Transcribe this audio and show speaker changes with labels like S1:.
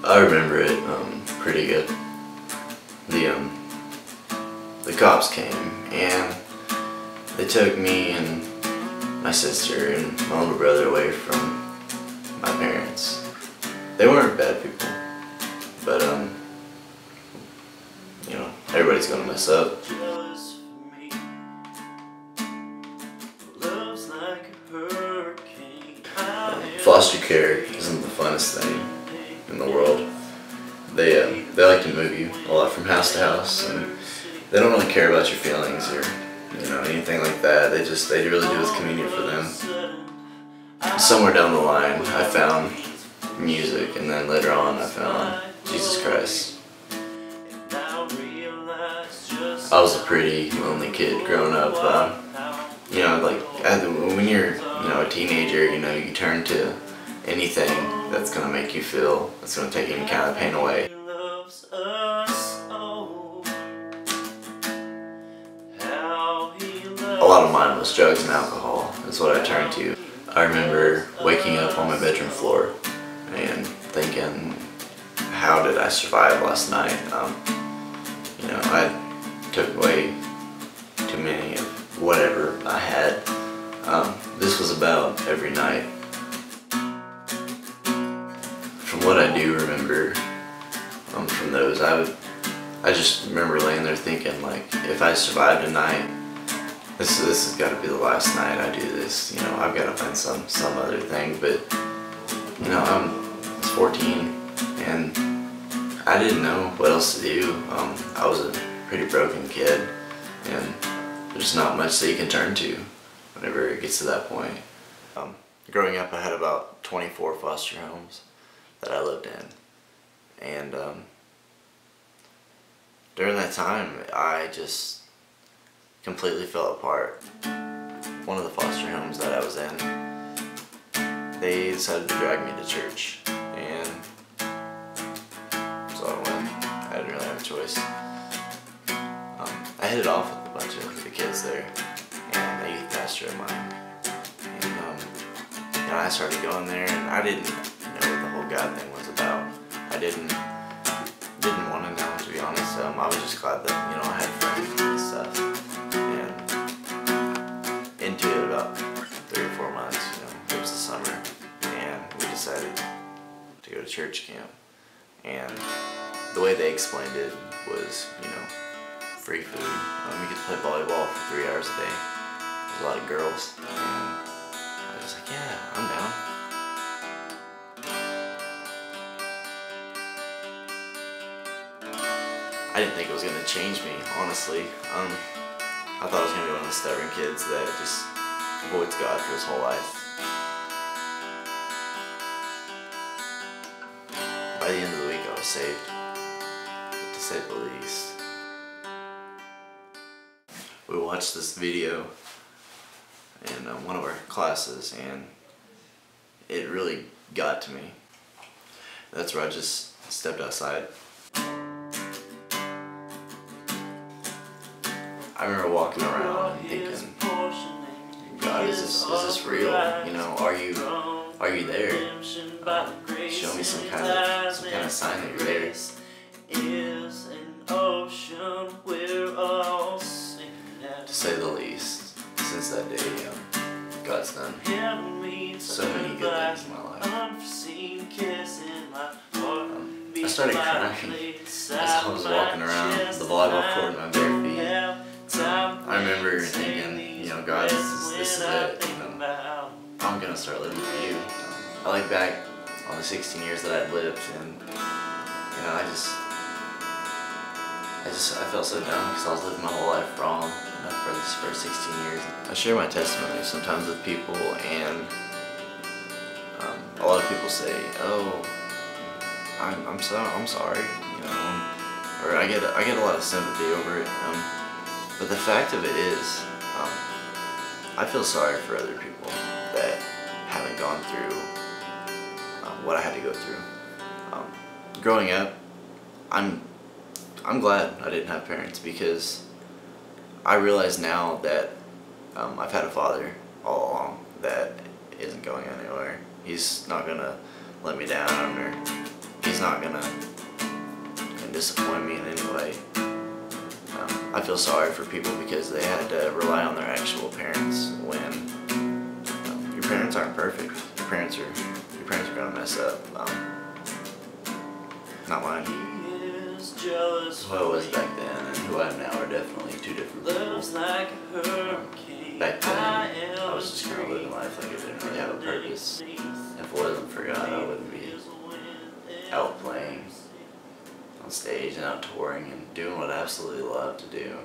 S1: I remember it pretty good. The cops came and they took me and my sister and my older brother away from my parents. They weren't bad people, but you know, everybody's gonna mess up. Foster care isn't the funnest thing in the world. They like to move you a lot from house to house, and they don't really care about your feelings or anything like that. They really do what's convenient for them. Somewhere down the line, I found music, and then later on, I found Jesus Christ. I was a pretty lonely kid growing up. When you're a teenager, you turn to anything that's gonna make you feel, that's gonna take any kind of pain away. A lot of mine was drugs and alcohol, is what I turned to. I remember waking up on my bedroom floor and thinking, how did I survive last night? I took away too many of whatever I had. This was about every night. From what I do remember from those, I just remember laying there thinking, like, if I survived a night, this has got to be the last night I do this. I've got to find some other thing. But I was 14 and I didn't know what else to do. I was a pretty broken kid, and there's not much that you can turn to whenever it gets to that point. Growing up, I had about 24 foster homes that I lived in, and during that time, I just completely fell apart. One of the foster homes that I was in, they decided to drag me to church, and so I went. I didn't really have a choice. I hit it off with a bunch of the kids there, and a youth pastor of mine. And I started going there, and I didn't know what the whole God thing was about. I didn't want to know, to be honest. I was just glad that I had friends and stuff. And into it about 3 or 4 months, it was the summer, and we decided to go to church camp. And the way they explained it was, free food. We could play volleyball for 3 hours a day. There's a lot of girls, and I was like, yeah, I'm down. I didn't think it was gonna change me, honestly. I thought I was gonna be one of the stubborn kids that just avoids God for his whole life. By the end of the week, I was saved, to say the least. We watched this video in one of our classes, and it really got to me. That's where I just stepped outside. I remember walking around and thinking, God, is this real? Are you there? Show me some kind of sign that you're there. To say the least, since that day, God's done so many good things in my life. I started crying as I was walking around the volleyball court in my bare feet. I remember thinking, God, this is it. I'm gonna start living for you. I look back on the 16 years that I'd lived, and I felt so dumb because I was living my whole life wrong for this first 16 years. I share my testimony sometimes with people, and a lot of people say, "Oh, I'm sorry," or I get a lot of sympathy over it. But the fact of it is, I feel sorry for other people that haven't gone through what I had to go through. Growing up, I'm glad I didn't have parents, because I realize now that I've had a father all along that isn't going anywhere. He's not gonna let me down, or he's is not gonna disappoint me in any way. I feel sorry for people because they had to rely on their actual parents when your parents aren't perfect. Your parents are gonna mess up. Not mine. Who I was back then and who I am now are definitely two different people. Back then, I was just kind of living life like it didn't really have a purpose. If it wasn't for God, I wouldn't be out playing on stage and out touring and doing what I absolutely love to do.